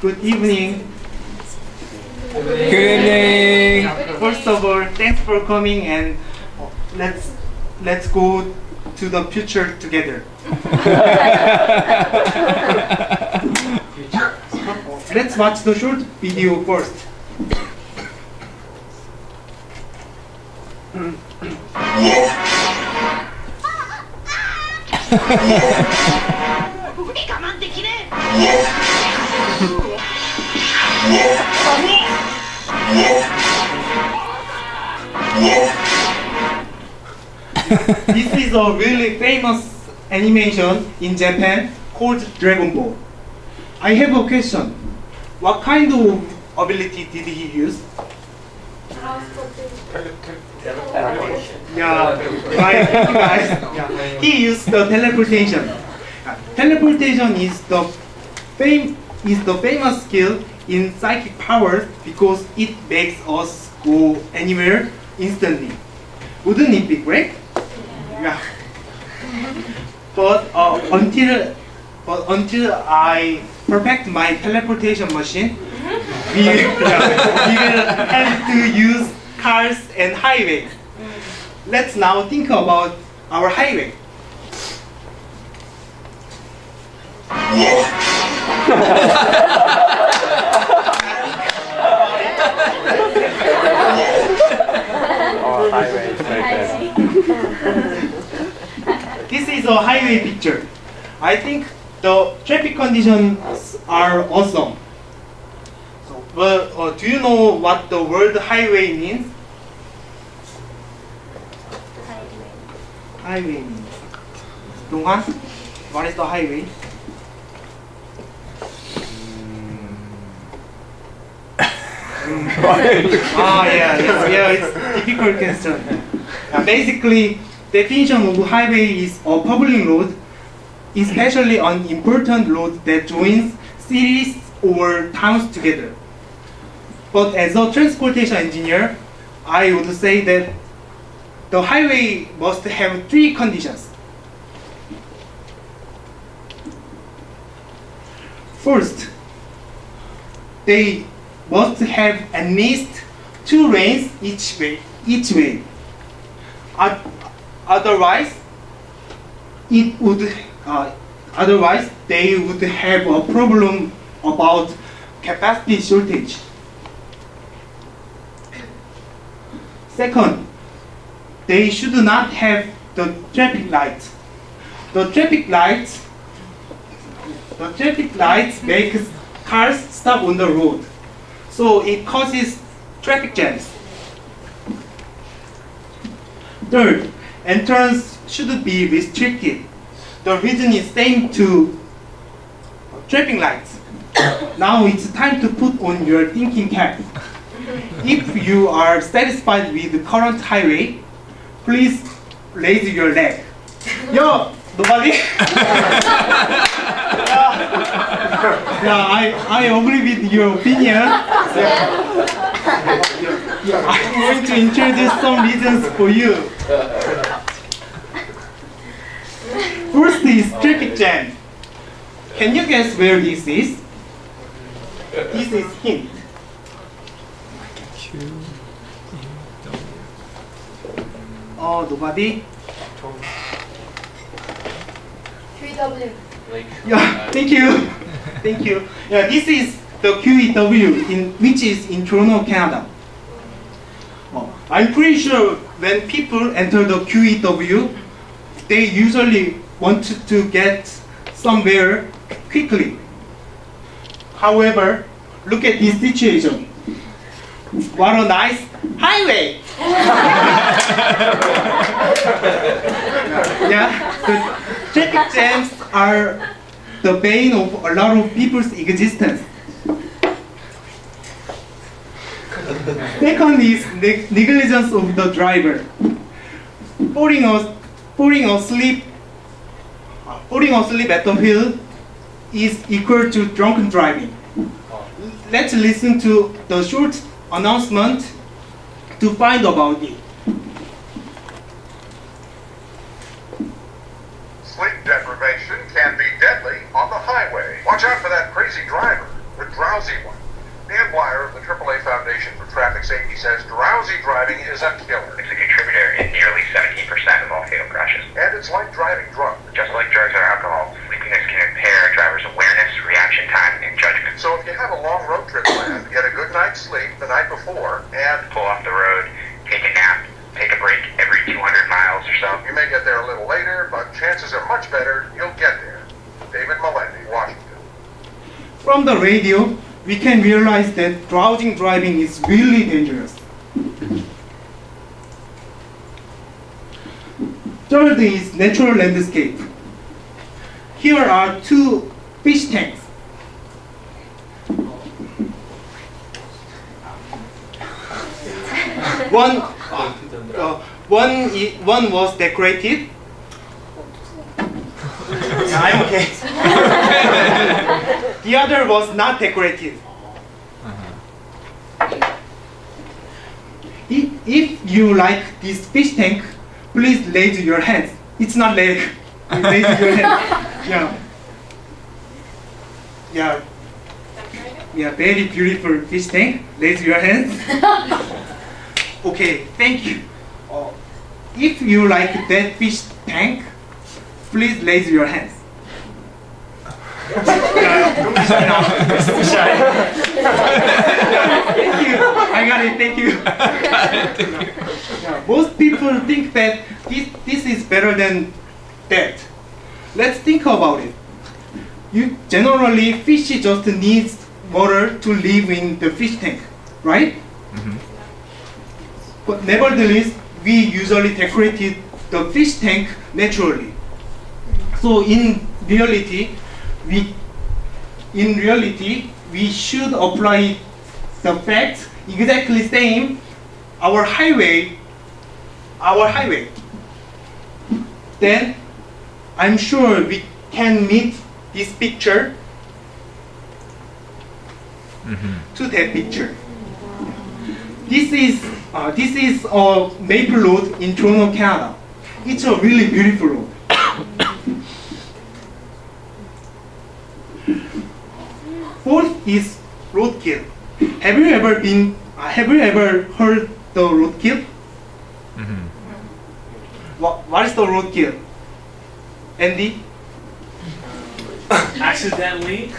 Good evening. Good evening. First of all, thanks for coming, and let's go to the future together. Let's watch the short video first. This is a really famous animation in Japan called Dragon Ball. I have a question. What kind of ability did he use? Yeah, right, guys. Yeah. He used the teleportation. Teleportation is the famous skill in psychic powers because it makes us go anywhere instantly. Wouldn't it be great? Yeah. But until I perfect my teleportation machine, we will have to use cars and highways. Let's now think about our highway. This is a highway picture. I think the traffic conditions are awesome. So, well, do you know what the word highway means? Highway means. Donghan, what is the highway? It's a difficult question. Basically, definition of highway is a public road, especially an important road that joins cities or towns together. But as a transportation engineer, I would say that the highway must have three conditions. First, they must have at least 2 lanes each way. Otherwise, they would have a problem about capacity shortage. Second, they should not have the traffic lights. The traffic lights make cars stop on the road, so it causes traffic jams. Third, entrance should be restricted. The reason is same to traffic lights. Now it's time to put on your thinking cap. If you are satisfied with the current highway, please raise your leg. Yo, nobody? I agree with your opinion. I'm going to introduce some reasons for you. First is traffic jam. Can you guess where this is? This is hint. Oh, nobody? QEW. Yeah, thank you. Thank you. Yeah, this is the QEW, which is in Toronto, Canada. Oh, I'm pretty sure when people enter the QEW, they usually want to get somewhere quickly. However, look at this situation. What a nice highway! Yeah, the traffic jams are the bane of a lot of people's existence. Second is negligence of the driver. Falling asleep at the wheel is equal to drunken driving. Let's listen to the short announcement to find about it. Sleep deprivation can be deadly on the highway. Watch out for that crazy driver. The drowsy one. Dan Blyer of the AAA Foundation for Traffic Safety says drowsy driving is a killer. It's a contributor in nearly 17% of all fatal crashes. And it's like driving drunk. Just like drugs or alcohol, sleepiness can impair a driver's awareness, reaction time, and judgment. So if you have a long road trip planned, get a good night's sleep the night before, and pull off the road, take a nap, take a break every 200 miles or so. You may get there a little later, but chances are much better you'll get there. David Melendi, Washington. From the radio, we can realize that drowsy driving is really dangerous. Third is natural landscape. Here are two fish tanks. One was decorated. Yeah, I'm okay. The other was not decorated. If you like this fish tank, please raise your hands. It's not leg. Raise your hands. Yeah. Yeah. Yeah, very beautiful fish tank. Raise your hands. Okay, thank you. If you like that fish tank, please raise your hands. Don't be shy now. Don't be shy. Thank you. I got it. Thank you. Most people think that this is better than that. Let's think about it. Generally, fish just needs water to live in the fish tank, right? Mm-hmm. But nevertheless, we usually decorated the fish tank naturally. So in reality, we should apply the facts exactly same our highway. Then I'm sure we can meet this picture to that picture. This is a maple road in Toronto, Canada. It's a really beautiful road. Fourth is roadkill. Have you ever heard the roadkill? What is the roadkill? Andy? Accidentally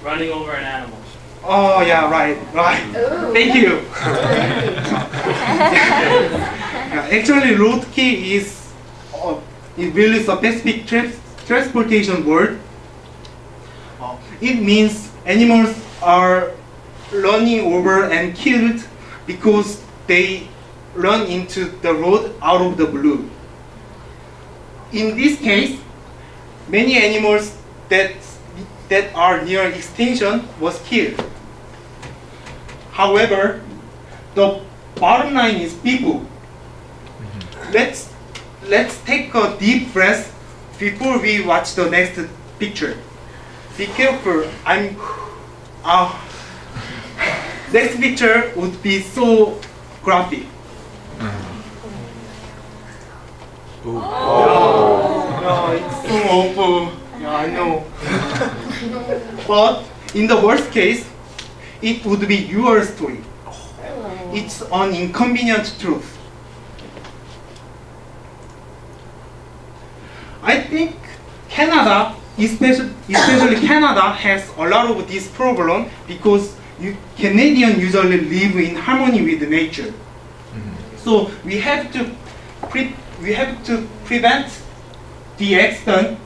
running over an animal. Oh yeah, right. Ooh. Thank you. Actually, roadkill is really specific transportation word. It means animals are running over and killed because they run into the road out of the blue. In this case, many animals that are near extinction was killed. However, the bottom line is people. Let's take a deep breath before we watch the next picture. Be careful. Next picture would be so graphic. Oh, it's so awful. Yeah, I know. But in the worst case, it would be your story. It's an inconvenient truth. I think Canada, especially Canada, has a lot of this problem because Canadians usually live in harmony with nature. So we have to prevent the accident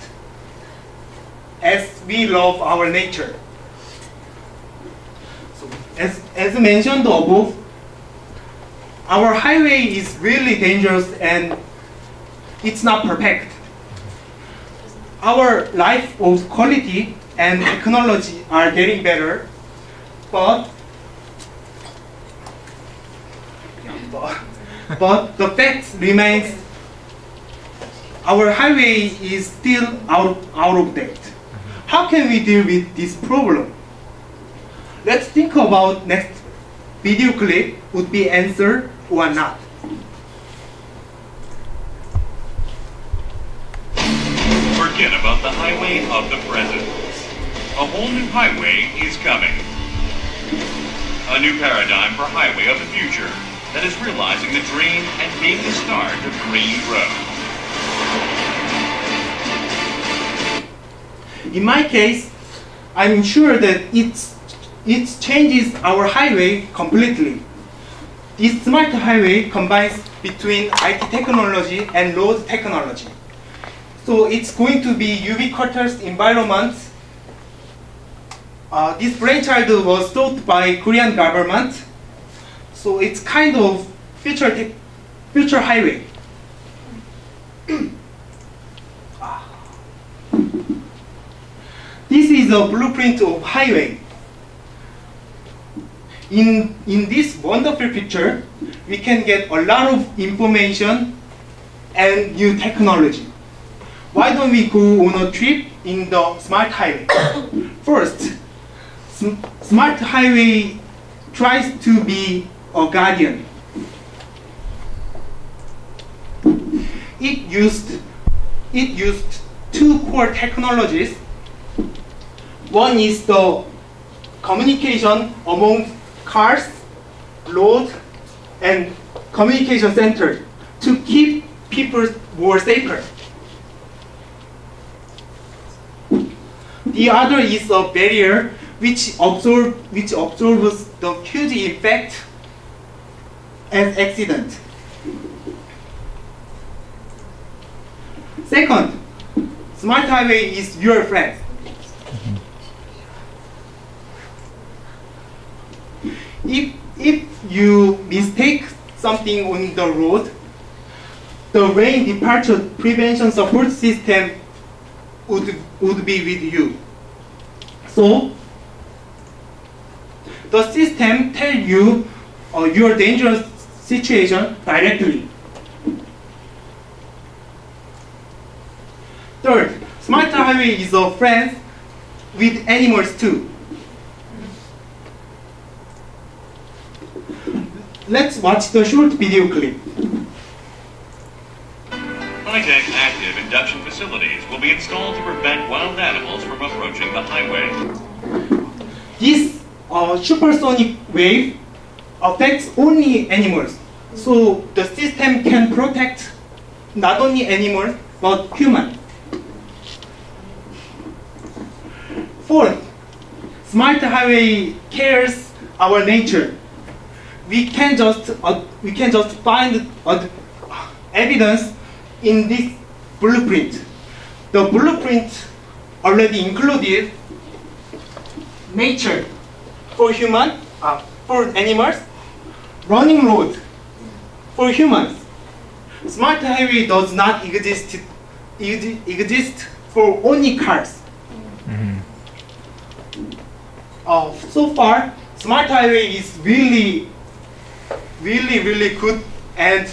as we love our nature. So as mentioned above, our highway is really dangerous and it's not perfect. Our life of quality and technology are getting better, but the fact remains our highway is still out of date. How can we deal with this problem? Let's think about next video clip would be answer or not. Forget about the highway of the present. A whole new highway is coming. A new paradigm for highway of the future that is realizing the dream and being the start of green growth. In my case, I'm sure that it changes our highway completely. This smart highway combines between IT technology and road technology. So it's going to be ubiquitous environment. This brainchild was thought by Korean government. So it's kind of future highway. This is a blueprint of highway. In this wonderful picture, we can get a lot of information and new technology. Why don't we go on a trip in the smart highway? First, smart highway tries to be a guardian. It used two core technologies. One is the communication among cars, road, and communication center to keep people more safer. The other is a barrier which absorbs the huge effect as accident. Second, smart highway is your friend. If you mistake something on the road, the rain departure prevention support system would be with you. So the system tells you your dangerous situation directly. Third, smart highway is a friend with animals too. Let's watch the short video clip. High-tech active induction facilities will be installed to prevent wild animals from approaching the highway. This supersonic wave affects only animals, so the system can protect not only animals but humans. Fourth, smart highway cares our nature. We can just find evidence in this blueprint. The blueprint already included nature for human, for animals, running road for humans. Smart highway does not exist for only cars. So far, smart highway is really good, and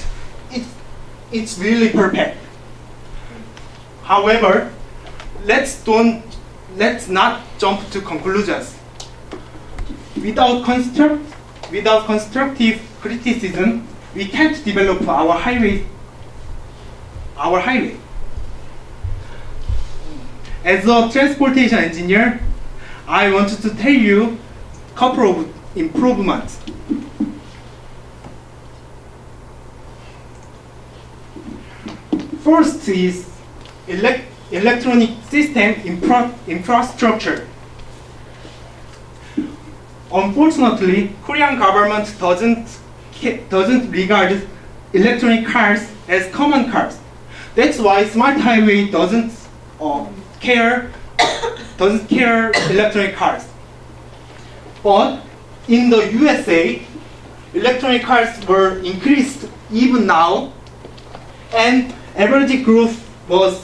it's really perfect. However, let's not jump to conclusions. Without constructive criticism, we can't develop our highway. As a transportation engineer, I wanted to tell you a couple of improvements. First is electronic system infrastructure. Unfortunately, Korean government doesn't regard electronic cars as common cars. That's why smart highway doesn't care electronic cars. But in the USA, electronic cars were increased even now, and average growth was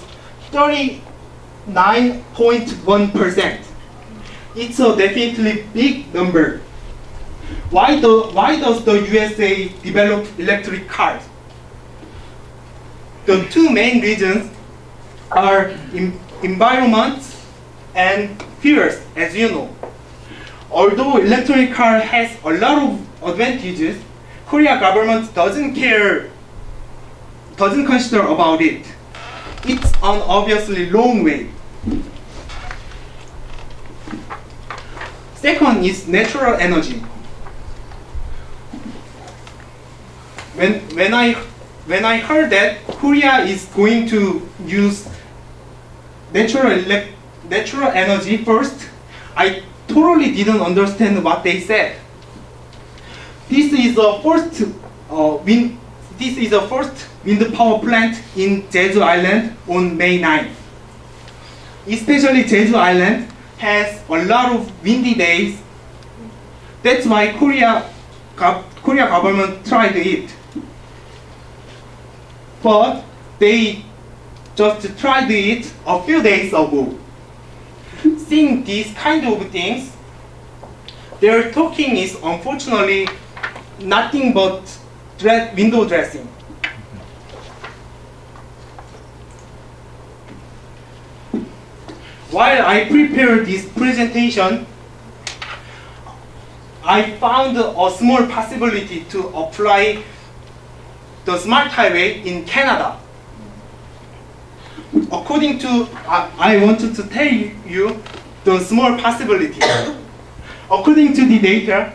39.1%. It's a definitely big number. Why does the USA develop electric cars? The two main reasons are environment and fuels, as you know. Although electric car has a lot of advantages, Korea government doesn't consider about it. It's an obviously long way. Second is natural energy. when I heard that Korea is going to use natural energy first, I totally didn't understand what they said. This is the first wind power plant in Jeju Island on May 9. Especially Jeju Island has a lot of windy days. That's why Korea government tried it. But they just tried it a few days ago. Seeing these kind of things, their talking is unfortunately nothing but window dressing. While I prepared this presentation, I found a small possibility to apply the smart highway in Canada. According to, I wanted to tell you the small possibility. According to the data,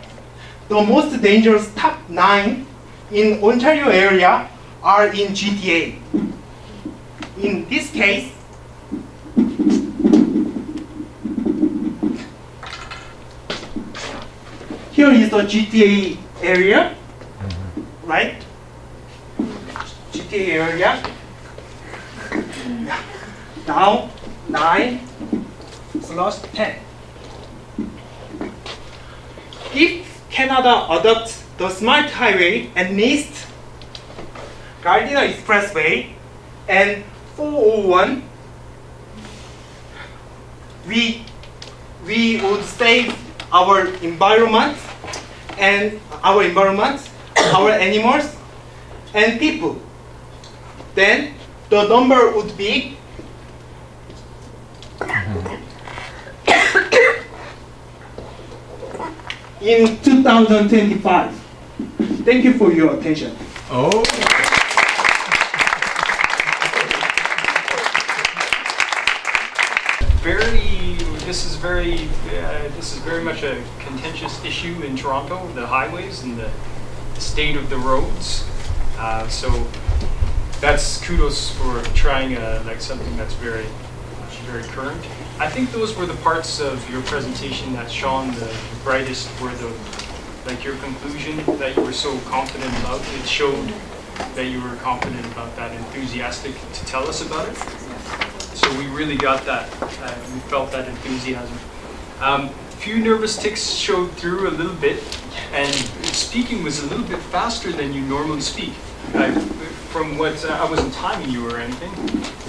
the most dangerous top 9 in Ontario area are in GTA. In this case, here is the GTA area, right? GTA area. Now 9/10. If Canada adopts the smart highway and NEAST, Gardiner Expressway, and 401, we would save our environment, our animals, and people. Then the number would be in 2025. Thank you for your attention. Oh. This is very much a contentious issue in Toronto, the highways and the state of the roads. So that's kudos for trying like something that's very current. I think those were the parts of your presentation that shone the brightest, were like your conclusion that you were so confident about. It showed that you were confident about that, enthusiastic to tell us about it. So we really got that. We felt that enthusiasm. A few nervous tics showed through a little bit, and speaking was a little bit faster than you normally speak. From what I wasn't timing you or anything,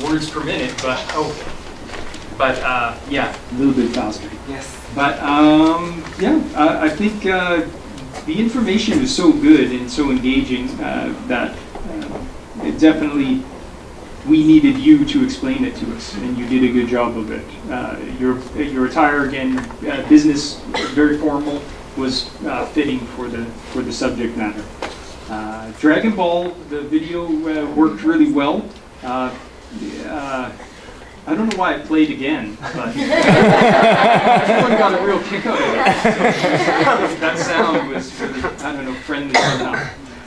words per minute, but yeah, a little bit faster. Yes. But yeah, I think the information was so good and so engaging that it definitely, we needed you to explain it to us, and you did a good job of it. Your attire, again, business, very formal, was fitting for the subject matter. Dragon Ball, the video worked really well. I don't know why it played again, but everyone got a real kick out of it. That sound was really, I don't know, friendly somehow.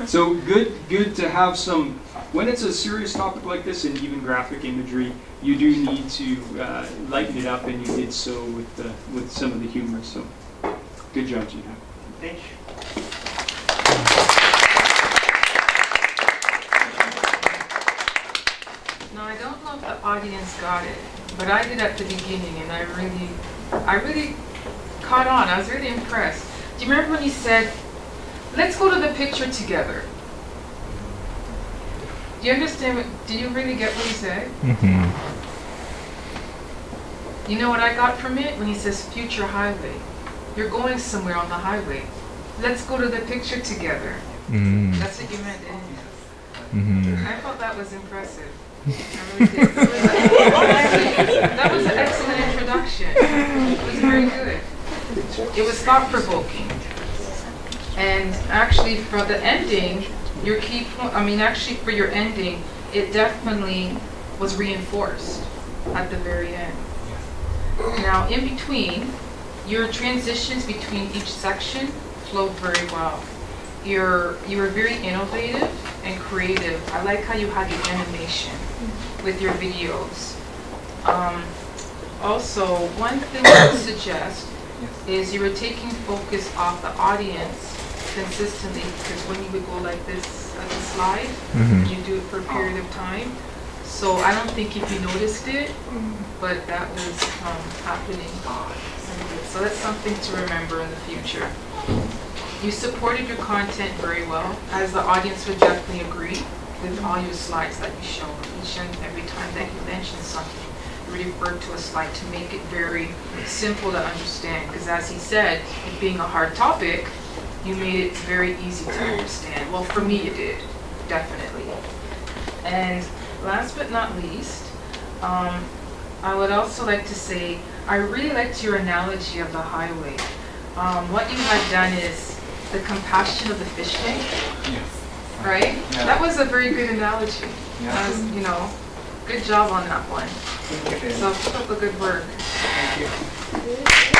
So good to have some. When it's a serious topic like this, and even graphic imagery, you do need to lighten it up, and you did so with some of the humor. So, good job, JIN HAK. Thank you. Now, I don't know if the audience got it, but I did at the beginning, and I really caught on. I was really impressed. Do you remember when he said, "Let's go to the picture together"? Do you understand? Do you really get what he said? Mm-hmm. You know what I got from it? When he says future highway. You're going somewhere on the highway. Let's go to the picture together. Mm-hmm. That's what you meant, didn't you? Mm-hmm. I thought that was impressive. I really did. That was an excellent introduction. It was very good. It was thought-provoking. And actually, for the ending, your key point, actually for your ending, it definitely was reinforced at the very end. Now, in between, your transitions between each section flowed very well. you were very innovative and creative. I like how you had the animation with your videos. Also, one thing I would suggest is you were taking focus off the audience consistently, because when you would go like this at the slide, you do it for a period of time. So I don't think if you noticed it, but that was happening. So that's something to remember in the future. You supported your content very well, as the audience would definitely agree with all your slides that you showed. Each and every time that you mentioned something, you referred to a slide to make it very simple to understand. Because as he said, it being a hard topic, you made it very easy to understand. Well, for me, you did, definitely. And last but not least, I would also like to say, I really liked your analogy of the highway. What you had done is the compassion of the fish tank, right? Yeah. That was a very good analogy. Yeah. That was, you know, good job on that one. Thank you. So keep up the good work. Thank you.